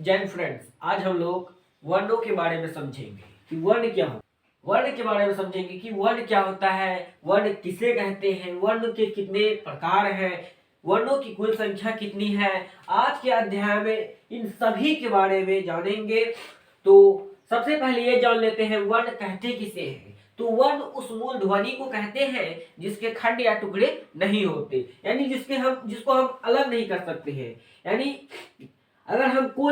Jain friends, आज हम लोग वर्णों के बारे में समझेंगे कि वर्ण क्या हो। वर्ण के बारे में समझेंगे कि वर्ण क्या होता है, वर्ण किसे कहते हैं, वर्ण के कितने प्रकार हैं, वर्णों की कुल संख्या कितनी है। आज के अध्याय में इन सभी के बारे में जानेंगे। तो सबसे पहले ये जान लेते हैं वर्ण कहते किसे हैं। तो वर्ण उस मूल ध्वनि को कहते हैं जिसके खंड या टुकड़े नहीं होते, यानी जिसको हम अलग नहीं कर सकते हैं। यानी अगर हम ओ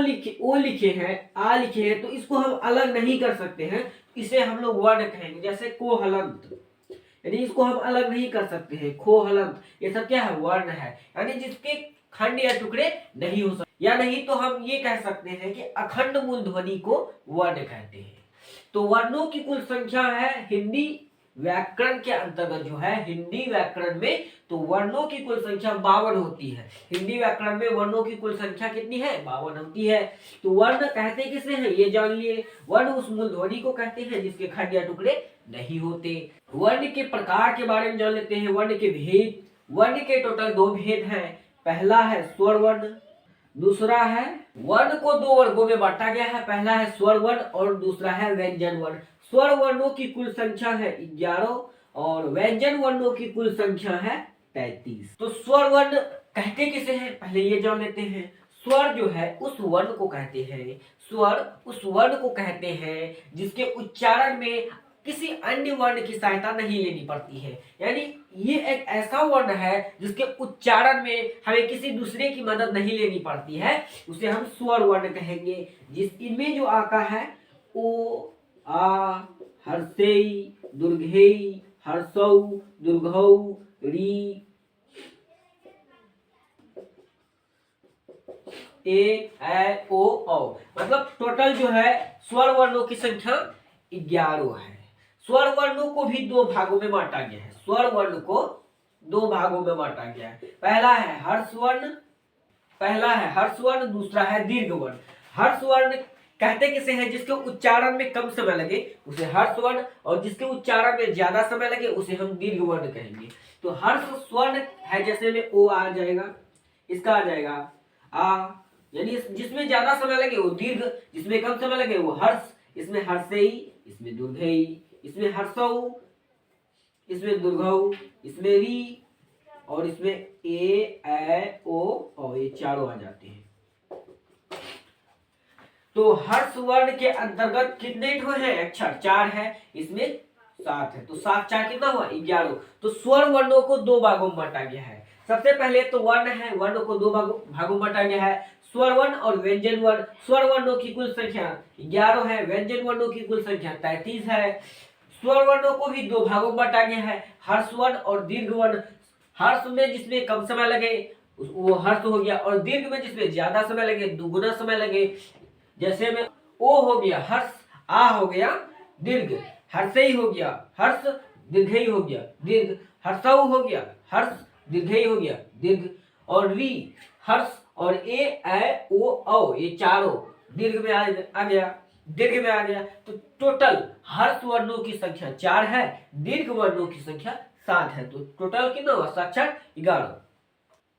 लिखे हैं, आ लिखे हैं, तो इसको हम अलग नहीं कर सकते हैं, इसे हम लोग वर्ण कहेंगे। जैसे कोहलंत, यानी इसको हम अलग नहीं कर सकते हैं। खोहलंत, ये सब क्या है, वर्ण है, यानी जिसके खंड या टुकड़े नहीं हो सकते। या नहीं तो हम ये कह सकते हैं कि अखंड मूल ध्वनि को वर्ण कहते हैं। तो वर्णों की कुल संख्या है हिंदी व्याकरण के अंतर्गत जो है, हिंदी व्याकरण में तो वर्णों की कुल संख्या 52 होती है। हिंदी व्याकरण में वर्णों की कुल संख्या कितनी है, 52 होती है। तो वर्ण कहते किसे हैं ये जान लिए। वर्ण उस मूल ध्वनि को कहते हैं जिसके खंड या टुकड़े नहीं होते। वर्ण के प्रकार के बारे में जान लेते हैं। वर्ण के भेद, वर्ण के टोटल 2 भेद हैं। पहला है स्वर वर्ण, दूसरा है, वर्ण को 2 वर्गों में बांटा गया है। पहला है स्वर वर्ण और दूसरा है व्यंजन वर्ण। स्वर वर्णों की कुल संख्या है 11 और व्यंजन वर्णों की कुल संख्या है 33। तो स्वर वर्ण कहते किसे हैं पहले ये जान लेते हैं। स्वर जो है उस वर्ण को कहते हैं, स्वर उस वर्ण को कहते हैं जिसके उच्चारण में किसी अन्य वर्ण की सहायता नहीं लेनी पड़ती है। यानी ये एक ऐसा वर्ण है जिसके उच्चारण में हमें किसी दूसरे की मदद नहीं लेनी पड़ती है, उसे हम स्वर वर्ण कहेंगे। जिस इनमें जो आता है ओ, आ, हर्षेय, दुर्घेय, हर्षौ, दुर्घौ, री, ए ओ औ, मतलब टोटल जो है स्वर वर्णों की संख्या 11 है। स्वर वर्णों को भी 2 भागों में बांटा गया है। स्वर वर्ण को 2 भागों में बांटा गया है। पहला है हर्ष वर्ण, दूसरा है दीर्घ वर्ण। हर्ष वर्ण कहते किसे हैं जिसके उच्चारण में कम समय लगे उसे हर्ष वर्ण, और जिसके उच्चारण में ज्यादा समय लगे उसे हम दीर्घ वर्ण कहेंगे। तो हर्ष स्वर्ण है, जैसे में ओ आ जाएगा, इसका आ जाएगा आ, यानी जिसमें ज्यादा समय लगे वो दीर्घ, जिसमें कम समय लगे वो हर्ष। इसमें हर्षेय, इसमें दुर्घेय, इसमें हर्षौ, इसमें दुर्घौ, इसमें री, और इसमें ए ओ और ये चारों आ जाते हैं। तो हर्ष वर्ण के अंतर्गत कितने ठो है अक्षर, 4 है, इसमें 7 है। तो 7 4 कितना हुआ, 11। तो स्वर वर्णों को 2 भागों में बांटा गया है। सबसे पहले तो वर्ण है, वर्ण को 2 भागों में बांटा गया है, स्वर वर्ण और व्यंजन वर्ण। स्वर वर्णों की कुल संख्या 11 है, व्यंजन वर्णों की कुल संख्या 33 है। स्वर वर्णों को भी 2 भागों में बांटा गया है, हर्ष वर्ण और दीर्घ वर्ण। हर्ष में जिसमें कम समय लगे वो हर्ष हो गया, और दीर्घ में जिसमें ज्यादा समय लगे, दुगुना समय लगे। जैसे में ओ हो गया हर्ष, आ हो गया दीर्घ, हर्षेय हो गया हर्ष, दीर्घेय हो गया दीर्घ, हर्षौ हो गया हर्ष, दीर्घेय हो गया दीर्घ, और री, हर्ष और ए ओ औ, ये चारों दीर्घ में आ गया, दीर्घ में आ गया। तो टोटल हर्ष वर्णों की संख्या 4 है, दीर्घ वर्णों की संख्या 7 है। तो टोटल कितना हुआ, 7 4 11।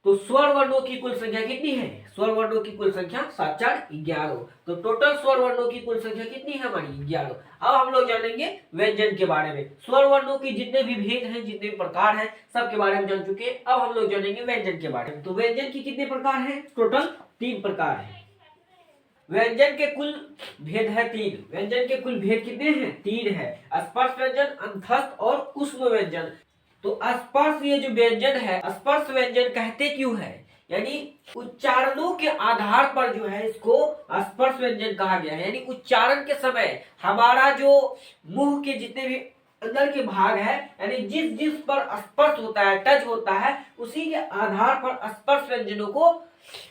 तो स्वर वर्णों की कुल संख्या कितनी है, स्वर वर्णों की कुल संख्या 7 4 11। तो टोटल स्वर वर्णों की कुल संख्या कितनी है हमारी, 11। अब हम लोग जानेंगे व्यंजन के बारे में। स्वर वर्णों की जितने भी भेद हैं, जितने भी प्रकार हैं, सब के बारे में जान चुके हैं। अब हम लोग जानेंगे व्यंजन के बारे में। तो व्यंजन की कितने प्रकार है, टोटल 3 प्रकार है। व्यंजन के कुल भेद है 3। व्यंजन के कुल भेद कितने हैं, 3 है। स्पर्श व्यंजन, अंतस्थ और ऊष्म व्यंजन। तो स्पर्श, ये जो व्यंजन है, स्पर्श व्यंजन कहते क्यों है, यानी उच्चारणों के आधार पर जो है इसको स्पर्श व्यंजन कहा गया है। यानी उच्चारण के समय हमारा जो मुंह के जितने भी अंदर के भाग है, यानी जिस जिस पर स्पर्श होता है, टच होता है, उसी के आधार पर स्पर्श व्यंजनों को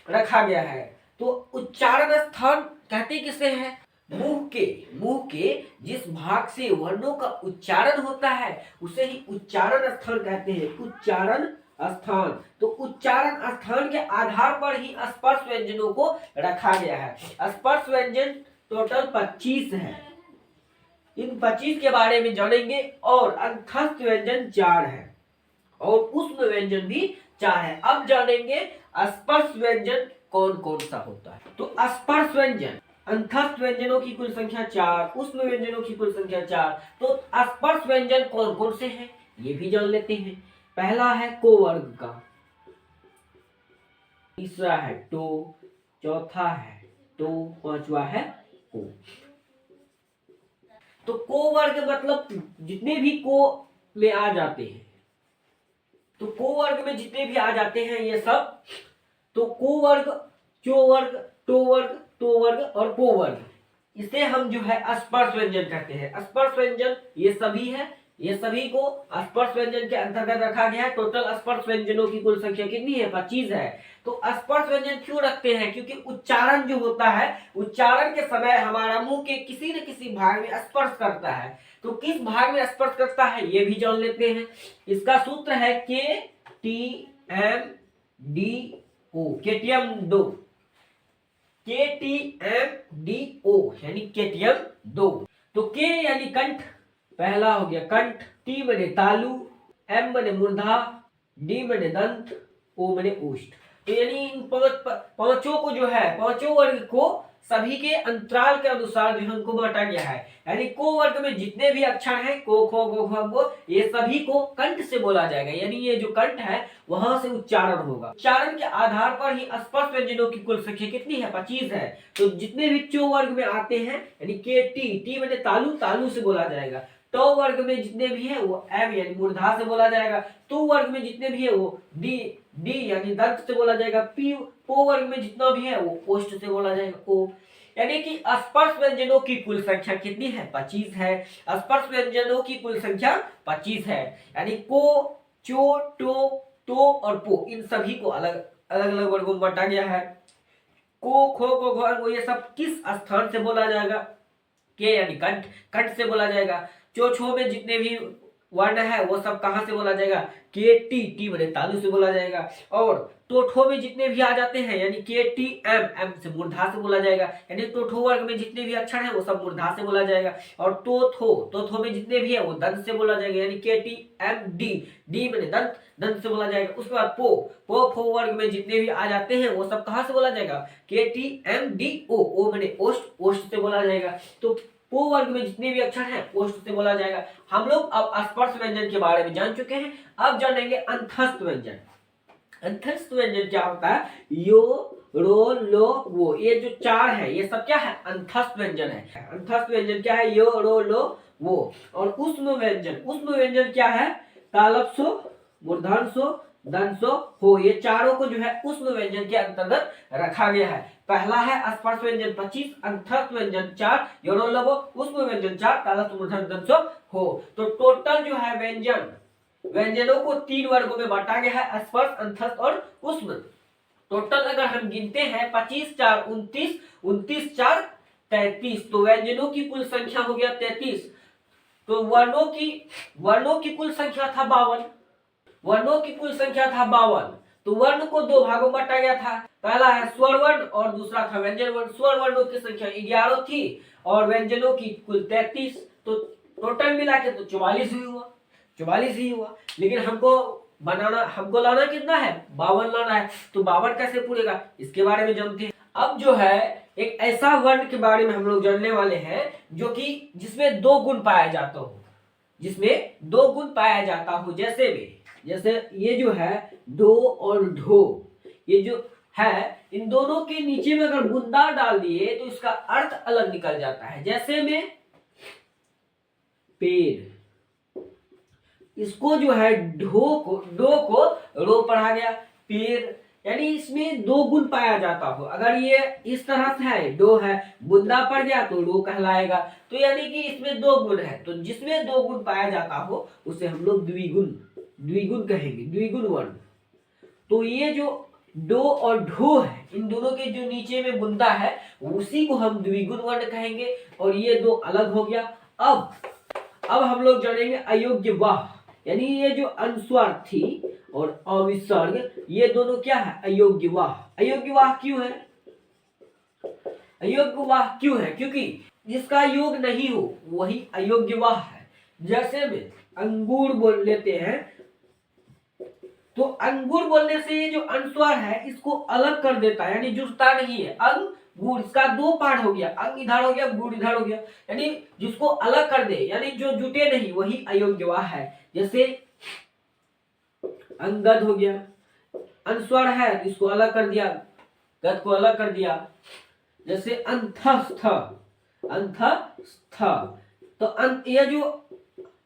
रखा गया है। तो उच्चारण स्थान कहते किसे है, मुंह के जिस भाग से वर्णों का उच्चारण होता है उसे ही उच्चारण स्थान कहते हैं, उच्चारण स्थान। तो उच्चारण स्थान के आधार पर ही स्पर्श व्यंजनों को रखा गया है। स्पर्श व्यंजन टोटल 25 है, इन 25 के बारे में जानेंगे। और अंतस्थ व्यंजन 4 है और ऊष्म व्यंजन भी 4 है। अब जानेंगे स्पर्श व्यंजन कौन कौन सा होता है। तो स्पर्श व्यंजन, अंतस्थ व्यंजनों की कुल संख्या 4, ऊष्म व्यंजनों की कुल संख्या 4। तो स्पर्श व्यंजन कौन कौन से हैं ये भी जान लेते हैं। पहला है को वर्ग का, तीसरा है टो, चौथा है टो, पांचवा है को। तो को वर्ग मतलब जितने भी को में आ जाते हैं, तो को वर्ग में जितने भी आ जाते हैं ये सब, तो को वर्ग, चो वर्ग, टो वर्ग, तो वर्ग और को वर्ग, इसे हम जो है स्पर्श व्यंजन कहते हैं। स्पर्श व्यंजन ये सभी है, ये सभी को स्पर्श व्यंजन के अंतर्गत रखा गया है। टोटल स्पर्श व्यंजनों की कुल संख्या कितनी है? 25 है। तो स्पर्श व्यंजन क्यों रखते हैं? क्योंकि उच्चारण जो होता है, उच्चारण के समय हमारा मुंह के किसी न किसी भाग में स्पर्श करता है। तो किस भाग में स्पर्श करता है ये भी जान लेते हैं। इसका सूत्र है K T M D O, KTM दो, के टी एम डी ओ यानी केटीएम दो। तो के यानी कंठ, पहला हो गया कंठ, टी बने तालु, एम बने मूर्धा, डी बने दंत, ओ बने ओष्ठ। तो यानी इन पांचों को जो है, पांचों वर्ग को सभी के अंतराल के अनुसार जो उनको बांटा गया है। यानी को वर्ग में जितने भी अक्षर हैं, को खो गो गो, ये सभी को कंठ से बोला जाएगा। यानी ये जो कंठ है वहां से उच्चारण होगा। उच्चारण के आधार पर ही स्पर्श व्यंजनों की कुल संख्या कितनी है? 25 है। तो जितने भी चो वर्ग में आते हैं, यानी के टी बने तालु, तालु से बोला जाएगा। टो वर्ग में जितने भी है वो एम यानी मूर्धा से बोला जाएगा। तो वर्ग में जितने भी है वो डी यानी दंत से बोला जाएगा। पो वर्ग में जितना भी है वो ओष्ठ से बोला जाएगा, ओ। यानी कि स्पर्श व्यंजनों की कुल संख्या कितनी है? 25 है। स्पर्श व्यंजनों की कुल संख्या 25 है। यानी को, चो, टो और पो, इन सभी को अलग अलग वर्गों में बांटा गया है। को, खो, गो, घो, ये सब किस स्थान से बोला जाएगा? के यानी कंठ, कंठ से बोला जाएगा। चो छो में जितने भी वर्ण है वो सब कहां से बोला जाएगा? के टी बने तालु से बोला जाएगा। और टोठो में जितने भी आ जाते हैं, यानी के टी एम से मूर्धा से बोला जाएगा। यानी टोठो वर्ग में जितने भी अक्षर हैं वो सब मूर्धा से बोला जाएगा। और तोथो में जितने भी है वो दंत से बोला जाएगा। यानी के टी एम डी बने दंत, दंत से बोला जाएगा। उसके बाद फो वर्ग में जितने भी आ जाते हैं वो सब कहां से बोला जाएगा? के टी एम डी ओ बने ओष्ठ, ओष्ठ से बोला जाएगा। तो पो वर्ग में जितने भी अक्षर हैं ओष्ठ से बोला जाएगा। हम लोग अब स्पर्श व्यंजन के बारे में जान चुके हैं। अब जानेंगे अंतस्थ व्यंजन। अंतस्थ व्यंजन क्या होता है? यो, रो, लो, वो, ये जो चार है ये सब क्या है? अंतस्थ व्यंजन है। अंतस्थ व्यंजन क्या है? यो, रो, लो, वो। और ऊष्म व्यंजन, ऊष्म व्यंजन क्या है? तालव्य, मूर्धन्य, दंसो, हो, ये चारों को जो है ऊष्म व्यंजन के अंतर्गत रखा गया है। पहला है स्पर्श व्यंजन 25, अंतस्थ व्यंजन 4, योरो लवो, ऊष्म व्यंजन 4, तालव्य, मूर्धन्य, दंसो, हो। तो टोटल जो है व्यंजनों को 3 वर्गों में बांटा गया है, स्पर्श, अंतस्थ और ऊष्म। टोटल अगर हम गिनते हैं 25 4 29, 29 4 33, तो व्यंजनों की कुल संख्या हो गया 33। तो वर्णों की कुल संख्या था 52, वर्णों की कुल संख्या था 52। तो वर्ण को 2 भागों में बांटा गया था। पहला है स्वर वर्ण और दूसरा था व्यंजन वर्ण। स्वर वर्णों की संख्या 11 थी और व्यंजनों की कुल 33। तो टोटल मिला के तो 44 ही हुआ। लेकिन हमको लाना कितना है? 52 लाना है। तो 52 कैसे पूरेगा, इसके बारे में जानते हैं। अब जो है एक ऐसा वर्ण के बारे में हम लोग जानने वाले हैं जो कि जिसमें 2 गुण पाया जाता हो, जिसमें 2 गुण पाया जाता हो। जैसे ये जो है डो और ढो, ये जो है इन दोनों के नीचे में अगर बुंदा डाल दिए तो इसका अर्थ अलग निकल जाता है। जैसे में पेड़, इसको जो है डो को रो पढ़ा गया, पेड़, यानी इसमें 2 गुण पाया जाता हो। अगर ये इस तरह से है, डो है, बुंदा पड़ गया तो रो कहलाएगा। तो यानी कि इसमें 2 गुण है। तो जिसमें 2 गुण पाया जाता हो उसे हम लोग द्विगुण कहेंगे, द्विगुण वर्ण। तो ये जो डो और ढो है, इन दोनों के जो नीचे में बुंदा है उसी को हम द्विगुण वर्ण कहेंगे। और ये 2 अलग हो गया। अब हम लोग जानेंगे अयोग्य वाह, यानी ये जो अनुस्वार थी और अविसर्ग, ये दोनों क्या है? अयोग्य वाह। अयोग्य वाह क्यों है? अयोग्य वाह क्यों है? क्योंकि जिसका योग नहीं हो वही अयोग्य वाह है। जैसे में अंगूर बोल लेते हैं तो अंगूर बोलने से ये जो अनुस्वार है इसको अलग कर देता है, यानी जुड़ता नहीं है। अंगूर, इसका दो पार्ट हो गया, अंग इधर हो गया, गुड़ इधर हो गया, यानी जिसको अलग कर दे, यानी जो जुटे नहीं वही अयोग्यवाह है। जैसे अंगद हो गया, अनुस्वार है तो इसको अलग कर दिया, गद को अलग कर दिया। जैसे अंतस्थ, अंतस्थ, तो ये जो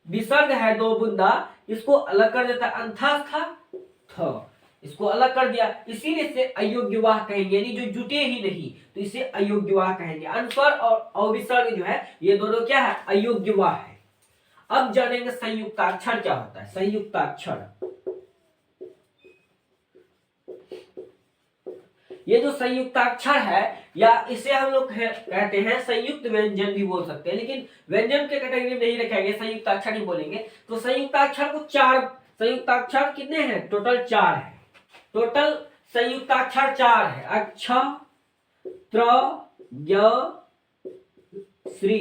विसर्ग है दो बूंदा, इसको अलग कर देता है, अंतस्थ थ, इसको अलग कर दिया, इसीलिए इसे अयोग्यवाह कहेंगे, यानी जो जुटे ही नहीं तो इसे अयोग्यवाह कहेंगे। अनुस्वार और अविसर्ग जो है ये दोनों क्या है, अयोग्यवाह है। अब जानेंगे संयुक्ताक्षर क्या होता है। संयुक्ताक्षर, ये जो संयुक्ताक्षर है या इसे हम लोग कहते हैं संयुक्त व्यंजन भी बोल सकते हैं, लेकिन व्यंजन के कैटेगरी में नहीं रखेंगे, संयुक्ताक्षर ही बोलेंगे। तो संयुक्ताक्षर को चार, संयुक्ताक्षर कितने हैं, टोटल 4 है। टोटल संयुक्ताक्षर 4 है, अक्ष, त्र, य, श्री।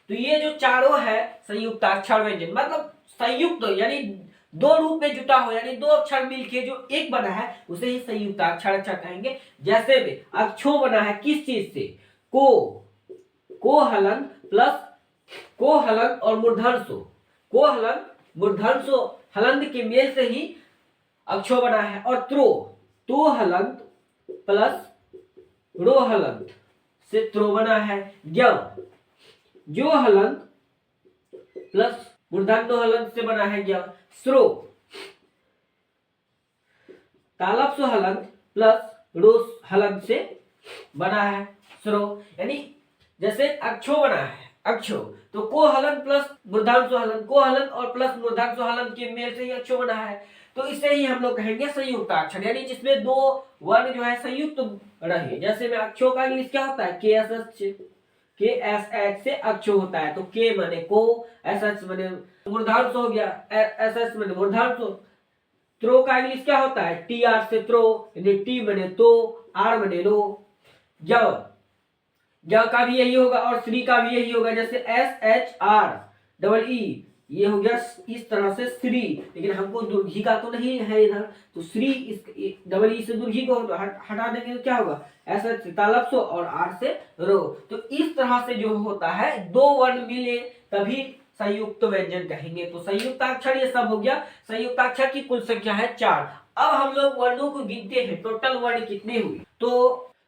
तो ये जो चारों है संयुक्ताक्षर व्यंजन, मतलब संयुक्त यानी दो रूप में जुटा हो, यानी दो अक्षर मिलके जो एक बना है उसे ही संयुक्ताक्षर अक्षर कहेंगे। जैसे भी अक्षो बना है किस चीज से, कोहलन प्लस कोहलन और मूर्धन्यो, कोहलन मूर्धन्यो हलंत के मेल से ही अक्षो बना है। और तो हलंत प्लस रोहलंत से त्रो बना है। जो हलंत प्लस मूर्धन्यो हलंत से बना है ज्ञ। स्रो, तालव्य हलंत प्लस रोस हलंत से बना है स्रो। यानी जैसे अक्षो बना है, अक्षो तो को हलंत प्लस मूर्धन्यो हलंत, को हलंत और प्लस मूर्धन्यो हलंत के मेल से ही अक्षो बना है, तो इसे ही हम लोग कहेंगे संयुक्ताक्षर, यानी जिसमें दो वर्ण जो है संयुक्त रहे। जैसे में अक्षो का इंग्लिश क्या होता है, के एस एच से अक्षो होता है, तो के माने को, एस एच माने मूर्धन्य हो गया, एस एच माने मूर्धन्य। त्रो का इंग्लिश क्या होता है, टी आर से त्रो, यानी टी माने तो, आर माने रो। ज का भी यही होगा और श्री का भी यही होगा, जैसे S H R double E, ये हो गया इस तरह से श्री, लेकिन हमको दुर्घी का तो नहीं है इधर, तो श्री इस डबल ई से दुर्घी को हटा देंगे तो क्या होगा, ऐसा तालव्य और आर से रो। तो इस तरह से जो होता है दो वर्ण मिले तभी संयुक्त व्यंजन कहेंगे। तो संयुक्ताक्षर ये सब हो गया। संयुक्ताक्षर की कुल संख्या है 4। अब हम लोग वर्णों को गिनते हैं, टोटल वर्ण कितने हुए।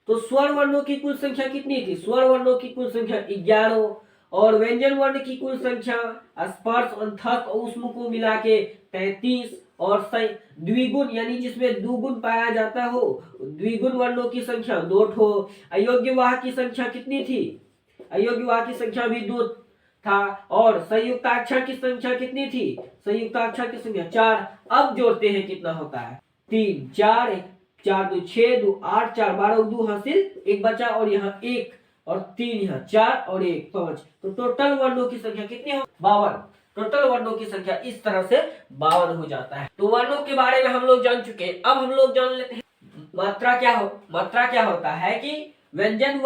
तो स्वर वर्णों की कुल संख्या कितनी थी, स्वर वर्णों की कुल संख्या 11, और व्यंजन वर्ण की कुल संख्या स्पर्श अंतस्थ और ऊष्म को मिला के 33, और द्विगुण यानी जिसमें दुगुण पाया जाता हो द्विगुण वर्णों की संख्या 2 ठो। अयोग्यवाह की संख्या कितनी थी, अयोग्यवाह की संख्या भी 2 था। और संयुक्ताक्षर की संख्या कितनी थी, संयुक्ताक्षर की संख्या 4। अब जोड़ते हैं कितना होता है, 3 4 4 2 6 2 8 4 12 2 हासिल 1 बचा, और यहाँ 1 और 3 यहाँ 4 और 1 5। तो टोटल वर्णों की संख्या कितनी हो, 52। टोटल वर्णों की संख्या इस तरह से 52 हो जाता है। तो वर्णों के बारे में हम लोग जान चुके हैं। अब हम लोग जान लेते हैं मात्रा क्या होता है कि व्यंजन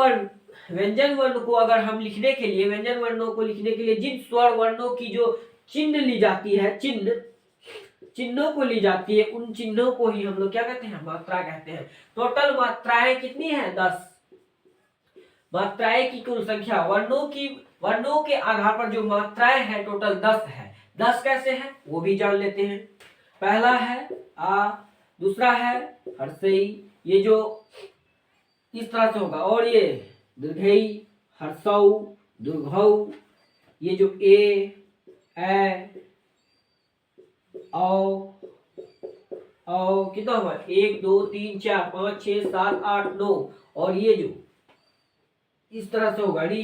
वर्ण को अगर हम लिखने के लिए, व्यंजन वर्णों को लिखने के लिए जिन स्वर वर्णों की जो चिन्ह ली जाती है, चिन्हों को ली जाती है, उन चिन्हों को ही हम लोग क्या कहते हैं, मात्रा कहते हैं। टोटल मात्राएं कितनी है, 10। मात्राएं की कुल संख्या वर्णों के आधार पर जो मात्राएं हैं टोटल 10 है। 10 कैसे है वो भी जान लेते हैं। पहला है आ, दूसरा है हर्षई, ये जो इस तरह से होगा, और ये दीर्घई, हर्षौ, दीर्घौ, ये जो ए औ कितना हुआ, 1 2 3 4 5 6 7 8 9, और ये जो इस तरह से होगा री।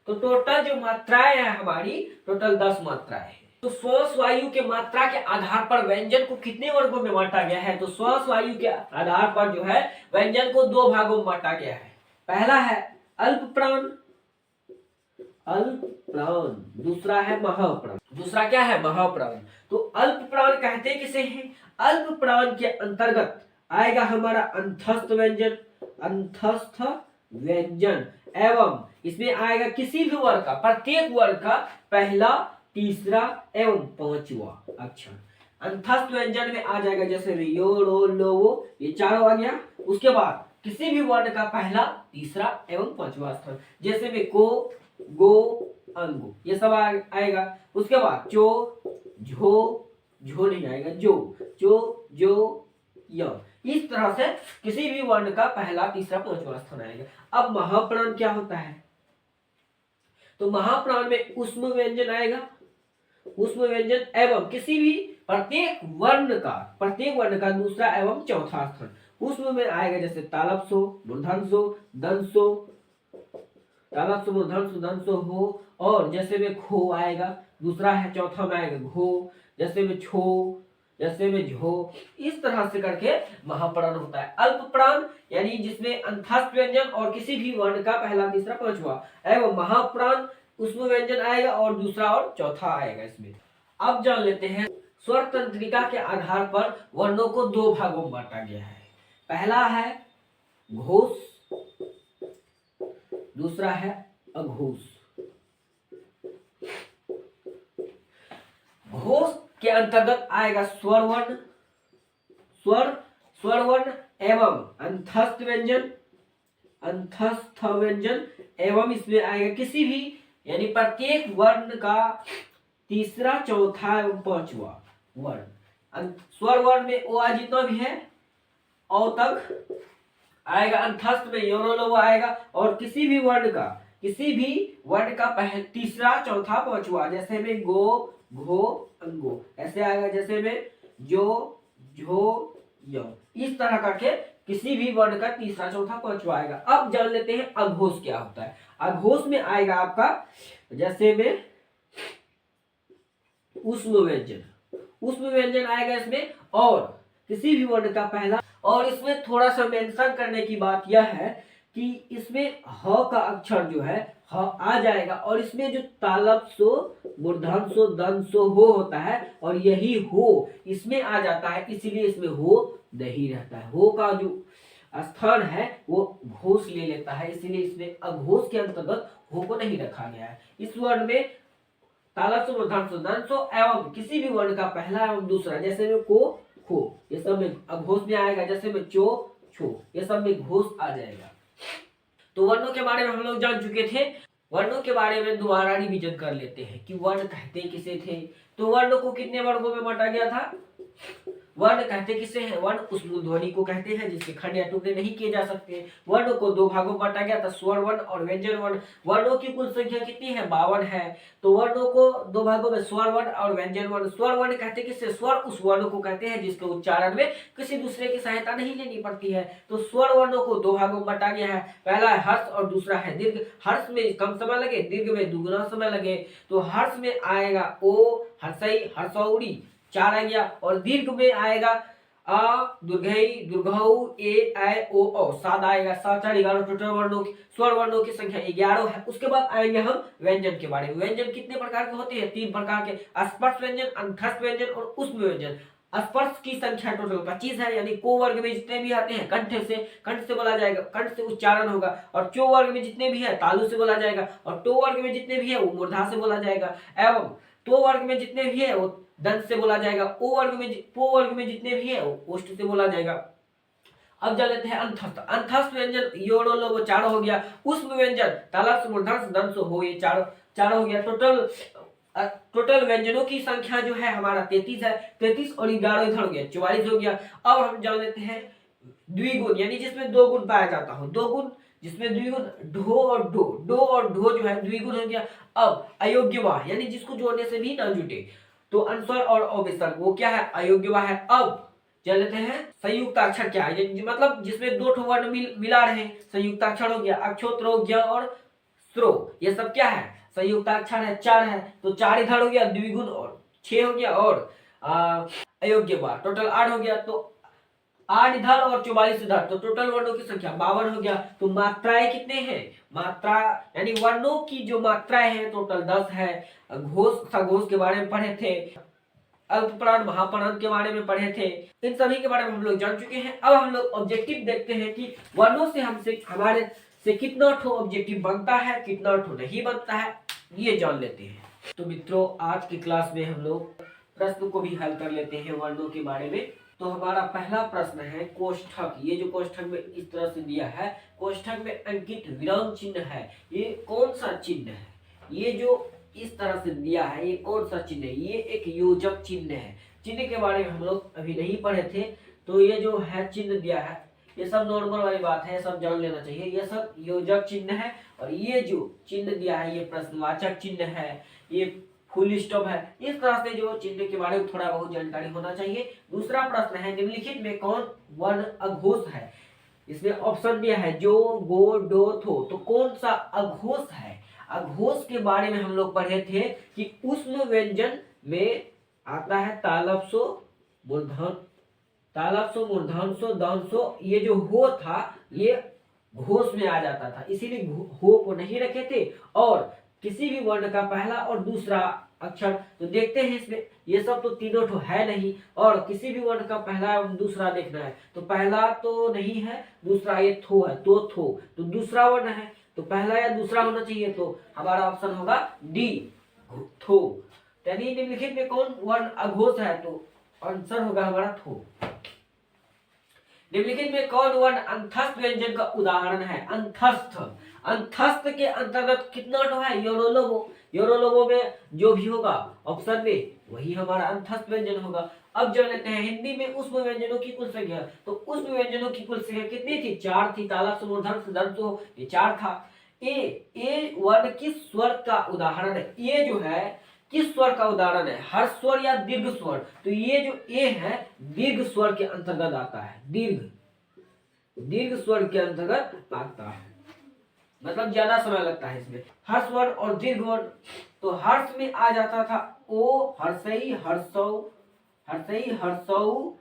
तो टोटल जो मात्राएं है हमारी टोटल 10 मात्राएं हैं। तो श्वास वायु के मात्रा के आधार पर व्यंजन को कितने वर्गों में बांटा गया है, तो श्वास वायु के आधार पर जो है व्यंजन को 2 भागों में बांटा गया है। पहला है अल्प प्राण, दूसरा है महाप्राण। दूसरा क्या है, महाप्राण। तो अल्प प्राण कहते किसे हैं, अल्प प्राण के अंतर्गत आएगा हमारा अंतस्थ व्यंजन, एवं इसमें आएगा किसी भी वर्ग का, प्रत्येक वर्ग का पहला, तीसरा एवं 5वां अक्षर अंतस्थ व्यंजन में आ जाएगा, जैसे में यो रो लो वो, ये चारों आ गया। उसके बाद किसी भी वर्ण का पहला, तीसरा एवं पांचवा स्थान, जैसे में को, गो, अंगो, ये सब आएगा। उसके बाद चो, झो, झो नहीं आएगा, जो, चो, जो, य, इस तरह से किसी भी वर्ण का पहला, तीसरा, पांचवा स्थान आएगा। अब महाप्राण क्या होता है? तो महाप्राण में ऊष्म व्यंजन आएगा, ऊष्म व्यंजन एवं किसी भी प्रत्येक वर्ण का दूसरा एवं चौथा स्थान ऊष्म में आएगा, जैसे तालव्य, मूर्धन्य, दंसो, तालव्य, मूर्धन्य, दंसो हो, और जैसे में खो आएगा, दूसरा है, चौथा में आएगा घो, जैसे में छो, जैसे में झो, इस तरह से करके महाप्राण होता है। अल्प प्राण यानी जिसमें अंतस्थ व्यंजन और किसी भी वर्ण का पहला, तीसरा, पांचवा एवं महाप्राण उसमें व्यंजन आएगा और दूसरा और चौथा आएगा इसमें। अब जान लेते हैं स्वर तंत्रिका के आधार पर वर्णों को दो भागों में बांटा गया है। पहला है घोष, दूसरा है अघोष। घोष के अंतर्गत आएगा स्वर वर्ण, स्वर वर्ण एवं अंतस्थ व्यंजन एवं इसमें आएगा किसी भी यानी प्रत्येक वर्ण का तीसरा, चौथा एवं पांचवा वर्ण। स्वर वर्ण में ओ जितना भी है औ तक आएगा, अंतस्थ में योनो आएगा, और किसी भी वर्ण का तीसरा, चौथा, पांचवा, जैसे में गो, घो, अंगो, ऐसे आएगा, जैसे में जो, झो, यो, इस तरह करके किसी भी वर्ण का तीसरा, चौथा, पांचवा आएगा। अब जान लेते हैं अघोष क्या होता है। अघोष में आएगा आपका, जैसे में ऊष्म व्यंजन आएगा इसमें, और किसी भी वर्ण का पहला, और इसमें थोड़ा सा मेंशन करने की बात यह है कि इसमें ह का अक्षर जो है ह आ जाएगा, और इसमें जो तालव्य, मूर्धन्य, दंसो हो होता है, और यही हो इसमें आ जाता है, इसीलिए इसमें हो नहीं रहता है। हो का जो स्थान है वो घोष ले लेता है, इसीलिए इसमें अघोष के अंतर्गत हो को नहीं रखा गया है। इस वर्ण में तालव्य, मूर्धन्य, दंसो एवं किसी भी वर्ण का पहला एवं दूसरा, जैसे में को, खो, ये सब में अघोष में आएगा, जैसे में चो, छो, ये सब में घोष आ जाएगा। तो वर्णों के बारे में हम लोग जान चुके थे। वर्णों के बारे में दोबारा रिवीजन कर लेते हैं कि वर्ण कहते किसे थे। तो वर्ण को कितने वर्गों में बांटा गया था? वर्ण कहते किसे हैं? वर्ण उस मूल ध्वनि को कहते हैं जिसके खंड या टुकड़े नहीं किए जा सकते। वर्ण को दो भागों में बांटा गया था, स्वर वर्ण और व्यंजन वर्ण। वर्णों की कुल संख्या कितनी है? 52 है। तो वर्णों को दो भागों में स्वर वर्ण और व्यंजन वर्ण। स्वर वर्ण कहते किसे? स्वर उस वर्ण को कहते हैं जिसके उच्चारण में किसी दूसरे की सहायता नहीं लेनी पड़ती है। तो स्वर वर्णों को दो भागों में बांटा गया है, पहला है हर्ष और दूसरा है दीर्घ। हर्ष में कम समय लगे, दीर्घ में दुगुना समय लगे। तो हर्ष में आएगा ओ, हर्षई, हर्षौड़ी, 4 आ गया, और दीर्घ में आएगा अ, दुर्घई, दुर्घऊ, ए, ऐ, ओ, औ, 7 आएगा। 7 4 11। टोटल वर्णों की, स्वर वर्णों की संख्या 11 है। उसके बाद आएंगे हम व्यंजन के बारे में। व्यंजन कितने प्रकार के होते हैं? 3 प्रकार के, स्पर्श व्यंजन, अंतस्थ व्यंजन और ऊष्म व्यंजन। स्पर्श की संख्या टोटल 25 है, यानी को वर्ग में जितने भी आते हैं कंठ से बोला जाएगा, कंठ से उच्चारण होगा। और चो वर्ग में जितने भी है तालु से बोला जाएगा, और टो वर्ग में जितने भी है वो मूर्धा से बोला जाएगा, एवं तो वर्ग में जितने भी है वो दंत से बोला जाएगा। पो वर्ग में जितने भी है वो ओष्ठ से बोला जाएगा। अब जा लेते हैं अंतस्थ। अंतस्थ व्यंजन योड़ो लो, वो 4 हो गया। ऊष्म व्यंजन तालव्य, मूर्धन्य, दंसो हो, ये 4 हो गया। टोटल व्यंजनों की संख्या जो है हमारा 33 है। 33 और 11 इधर हो गया, 44 हो गया। अब हम जान लेते हैं द्विगुण, यानी जिसमें 2 गुण पाया जाता हो। 2 गुण जिसमें द्विगुण, ढो और ढो, डो और ढो जो है द्विगुण हो गया। अब अयोग्यवाह, यानी जिसको जोड़ने से भी ना जुटे, तो अनुस्वर और अविसर्ग, वो क्या है? अयोग्यवाह है। अब चल लेते हैं संयुक्ताक्षर क्या है, मतलब जिसमें 2 वर्ण मिला रहे, संयुक्ताक्षर हो गया। अक्षोत्रो, ज्ञ और स्रो, ये सब क्या है? संयुक्ताक्षर है, 4 है। तो 4 इधर हो गया, द्विगुण और 6 हो गया, और अयोग्यवाह टोटल 8 हो गया। तो 8 इधर और 44 इधर, तो टोटल वर्णों की संख्या 52 हो गया। तो मात्राएं कितने हैं? मात्रा यानी वर्णों की जो मात्राएं हैं टोटल 10 है। घोष, सघोष के बारे में पढ़े थे, अल्पप्राण, महाप्राण के बारे में पढ़े थे। इन सभी के बारे में हम लोग जान चुके हैं। अब हम लोग ऑब्जेक्टिव देखते हैं कि वर्णों से हमारे से कितना ठो ऑब्जेक्टिव बनता है, कितना ठो नहीं बनता है, ये जान लेते हैं। तो मित्रों, आज की क्लास में हम लोग प्रश्न को भी हल कर लेते हैं वर्णों के बारे में। तो हमारा पहला प्रश्न है कोष्ठक। ये जो कोष्ठक में इस तरह से दिया है, कोष्ठक में अंकित विराम चिन्ह है, ये कौन सा चिन्ह है? ये जो इस तरह से दिया है ये कौन सा चिन्ह है? ये एक योजक चिन्ह है। चिन्ह के बारे में हम लोग अभी नहीं पढ़े थे, तो ये जो है चिन्ह दिया है ये सब नॉर्मल वाली बात है, सब जान लेना चाहिए। ये सब योजक चिन्ह है और ये जो चिन्ह दिया है ये प्रश्नवाचक चिन्ह है, ये फुल स्टॉप है। इस तरह से जो चिन्ह के बारे में थोड़ा बहुत जानकारी होना चाहिए। दूसरा प्रश्न है निम्नलिखित में कौन वर्ण अघोष है? इसमें ऑप्शन दिया है जो, गो, डो, थो, तो कौन सा अघोष है? अघोष के बारे में हम लोग पढ़े थे कि ऊष्म व्यंजन में आता है तालव्य, मूर्धन, तालव्य, मूर्धन्य, दंश। ये जो हो था ये घोष में आ जाता था, इसीलिए हो को नहीं रखे थे। और किसी भी वर्ण का पहला और दूसरा अक्षर, तो देखते हैं इसमें ये सब तो तीनों तो है नहीं, और किसी भी वर्ण का पहला और दूसरा देखना है तो पहला तो नहीं है, दूसरा ये थो है, तो थो तो दूसरा वर्ण है, तो पहला या दूसरा होना चाहिए, तो हमारा ऑप्शन होगा डी, थो। यानी निम्नलिखित में कौन वर्ण अघोष है? तो आंसर होगा हमारा थो। निम्नलिखित में कौन वर्ण अंतस्थ व्यंजन का उदाहरण है? अंतस्थ, अंतस्थ के अंतर्गत कितना तो है? योरोलोबो, योरोलोबो में जो भी होगा ऑप्शन में वही हमारा अंतस्थ व्यंजन होगा। अब जान लेते हैं हिंदी में ऊष्म व्यंजनों की कुल संख्या। तो ऊष्म व्यंजनों की कुल संख्या कितनी थी? 4 थी। तालव्य, मूर्धन्य, दंतो, ये 4 था। ए वर्ण किस स्वर का उदाहरण है? ये जो है किस स्वर का उदाहरण है? हर्ष स्वर या दीर्घ स्वर? तो ये जो ए है दीर्घ स्वर के अंतर्गत आता है, दीर्घ स्वर के अंतर्गत आता है, मतलब ज्यादा समय लगता है इसमें। हर्ष वर्ण और दीर्घ वर्ण, तो हर्ष में आ जाता था ओ, हर्षई, हर्षौ, हर्षई, हर्षौ,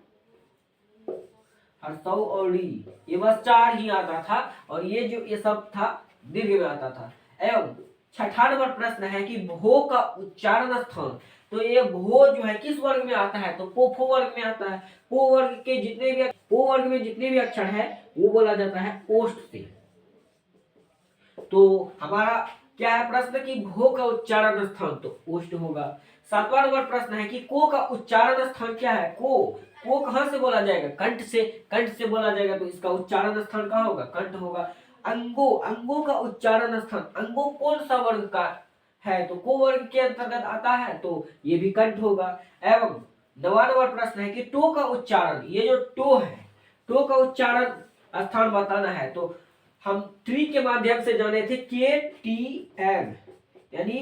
हर्षौ और री, ये बस 4 ही आता था। और ये जो ये सब था दीर्घ में आता था। एवं छठा नंबर प्रश्न है कि भो का उच्चारण स्थान। तो ये भो जो है किस वर्ग में आता है? तो पोफो वर्ग में आता है। पो वर्ग में जितने भी अक्षर है वो बोला जाता है ओष्ठ से। तो हमारा क्या है प्रश्न कि भो का उच्चारण स्थान, तो ओष्ठ होगा। 7वां नंबर प्रश्न है कि को का उच्चारण स्थान क्या है? को कहां से बोला जाएगा? कंठ से बोला जाएगा, तो इसका उच्चारण स्थान कहाँ होगा? कंठ होगा। अंगों का उच्चारण स्थान, अंगों कौन सा वर्ग का है? तो को वर्ग के अंतर्गत आता है, तो ये भी कंठ होगा। एवं 9वां नंबर प्रश्न है कि टो का उच्चारण, ये जो टो है टो का उच्चारण स्थान बताना है। तो हम ट्री के माध्यम से जाने थे KTM, यानी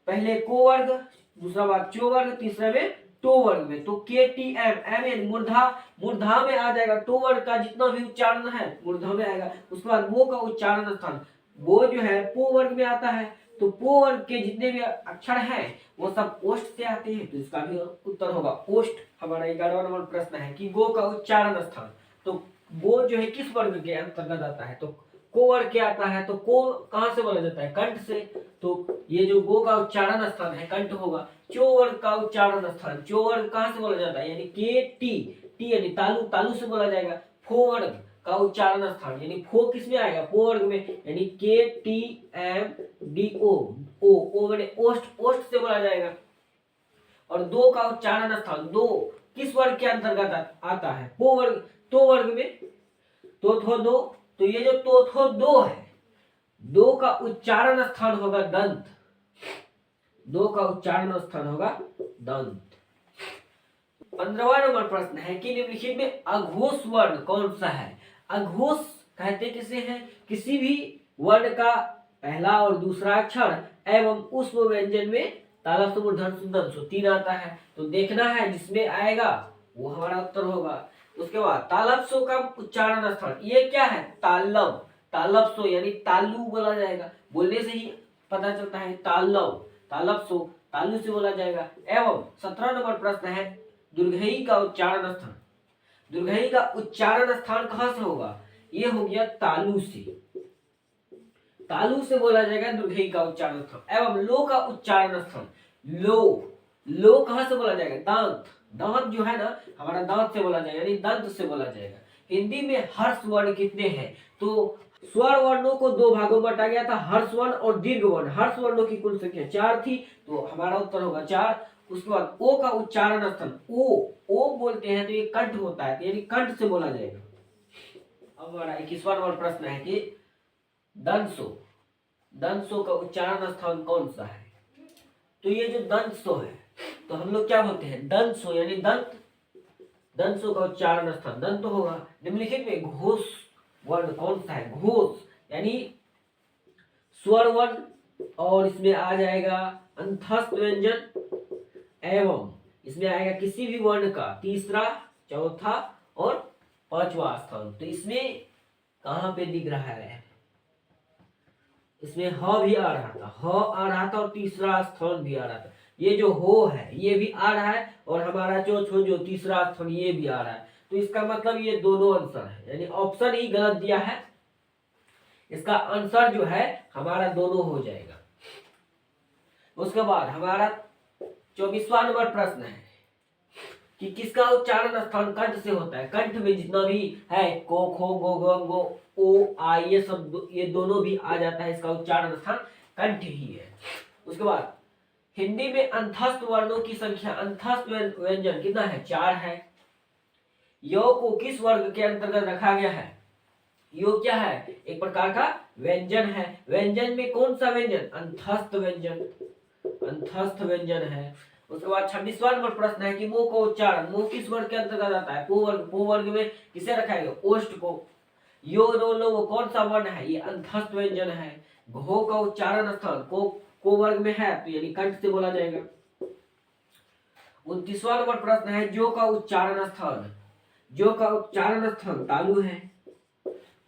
पहले को वर्ग, दूसरा बात चो वर्ग, तीसरे में टो वर्ग में। तो KTM, एम मूर्धा में आ जाएगा। टो वर्ग का जितना भी उच्चारण है मूर्धा में आएगा। उसके बाद वो का उच्चारण स्थान, वो जो है पो वर्ग में आता है। तो पो वर्ग के जितने भी अक्षर हैं वो सब ओष्ठ से आते हैं, तो इसका भी उत्तर होगा ओष्ठ। हमारा 11वां नंबर प्रश्न है कि गो का उच्चारण स्थान। तो गो जो है किस वर्ग के अंतर्गत आता है? तो को वर्ग के आता है। तो को कहां से बोला जाता है? कंठ से। तो ये जो गो का उच्चारण स्थान है कंठ होगा। चो वर्ग का उच्चारण स्थान, चो वर्ग कहां से बोला जाता है? यानी टी यानी तालु से बोला जाएगा। फो वर्ग का उच्चारण स्थान, यानी फो किस में आएगा? पो वर्ग में, यानी KTMDO, ओ माने ओष्ठ से बोला जाएगा। और दो का उच्चारण स्थान, दो किस वर्ग के अंतर्गत आता है? पो वर्ग, तो वर्ग में, तो थो दो। तो ये जो तो थो दो है, दो का उच्चारण स्थान होगा दंत, दो का उच्चारण स्थान होगा दंत। 15वां नंबर प्रश्न है कि निम्नलिखित में अघोष वर्ण कौन सा है? अघोष कहते किसे हैं? किसी भी वर्ण का पहला और दूसरा अक्षर एवं उस व्यंजन में तालव्य, मूर्धन्य, दंश 3 आता है। तो देखना है जिसमें आएगा वो हमारा उत्तर होगा। उसके बाद तालव्य का उच्चारण स्थान, ये क्या है? तालव्य यानी तालु बोला जाएगा, बोलने से ही पता चलता है। तालव्य तालु से बोला जाएगा। एवं 17 नंबर प्रश्न है दुर्घई का उच्चारण स्थान। दुर्घई का उच्चारण स्थान कहां से होगा? ये हो गया तालु से बोला जाएगा दुर्घई का उच्चारण स्थान। एवं लो का उच्चारण स्थान, लो कहां से बोला जाएगा? दांत जो है ना हमारा दांत से बोला जाएगा, यानी दंत से बोला जाएगा। हिंदी में हर्ष वर्ण कितने हैं? तो स्वर वर्णों को 2 भागों में बांटा गया था, हर्ष वर्ण और दीर्घ वर्ण। हर्ष वर्णों की कुल संख्या 4 थी, तो हमारा उत्तर होगा 4। उसके बाद ओ का उच्चारण स्थल ओ बोलते हैं तो ये कंठ होता है, तो यानी कंठ से बोला जाएगा। अब हमारा 21वां नंबर प्रश्न है कि दंसो का उच्चारण स्थान कौन सा है? तो ये जो दंसो है तो हम लोग क्या बोलते हैं? दंसो यानी दंत, दंसो का उच्चारण स्थान दंत होगा। निम्नलिखित में घोष वर्ण कौन सा है? घोष यानी स्वर वर्ण, और इसमें आ जाएगा अंतस्थ व्यंजन, एवं इसमें आएगा किसी भी वर्ण का तीसरा, चौथा और पांचवा स्थान। तो इसमें कहां पे दिख रहा है? इसमें ह भी आ रहा था, ह आ रहा था और तीसरा स्थान भी आ रहा था। ये जो हो है ये भी आ रहा है और हमारा जो तीसरा स्थान ये भी आ रहा है। तो इसका मतलब ये दोनों आंसर है, यानी ऑप्शन ही गलत दिया है। इसका आंसर जो है हमारा दोनों हो जाएगा। उसके बाद हमारा 24वां नंबर प्रश्न है कि किसका उच्चारण स्थान कंठ से होता है? कंठ में जितना भी है को, खो, गो, ग, गो, ओ, आ, ये सब ये दोनों भी आ जाता है। इसका उच्चारण स्थान कंठ ही है। उसके बाद हिंदी में अंतस्थ वर्णों की संख्या, अंतस्थ व्यंजन कितना है? 4 है। यो को किस वर्ग के अंतर्गत रखा गया है? यो क्या है? एक प्रकार का व्यंजन है। व्यंजन में कौन सा व्यंजन? अंतस्थ व्यंजन, अंतस्थ व्यंजन है। उसके बाद 26वां नंबर प्रश्न है कि मो का उच्चारण, मो किस वर्ग के अंतर्गत आता है? पो वर्ग। पो वर्ग में किसे रखा गया? ओष्ठ को। यो रो लो वो कौन सा वर्ण है? ये अंतस्थ व्यंजन है। घो का उच्चारण स्थान को वर्ग में है तो यानी कंठ से बोला जाएगा। 29वां नंबर प्रश्न है जो का उच्चारण स्थान, जो का उच्चारण स्थान तालु है।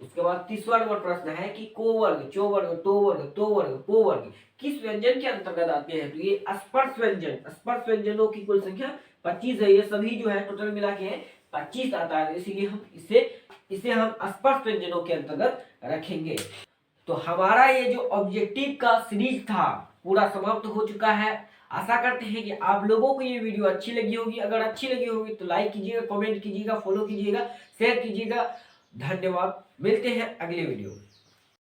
उसके बाद 30वां नंबर प्रश्न है कि को वर्ग, चो वर्ग, टो वर्ग, तो वर्ग, पो वर्ग किस व्यंजन के अंतर्गत आते हैं? तो ये स्पर्श व्यंजन, स्पर्श व्यंजनों की कुल संख्या 25 है। ये सभी जो है टोटल मिला के 25 आता है, इसीलिए हम इसे हम स्पर्श व्यंजनों के अंतर्गत रखेंगे। तो हमारा ये जो ऑब्जेक्टिव का सीरीज था पूरा समाप्त हो चुका है। आशा करते हैं कि आप लोगों को ये वीडियो अच्छी लगी होगी। अगर अच्छी लगी होगी तो लाइक कीजिएगा, कमेंट कीजिएगा, फॉलो कीजिएगा, शेयर कीजिएगा। धन्यवाद। मिलते हैं अगले वीडियो में।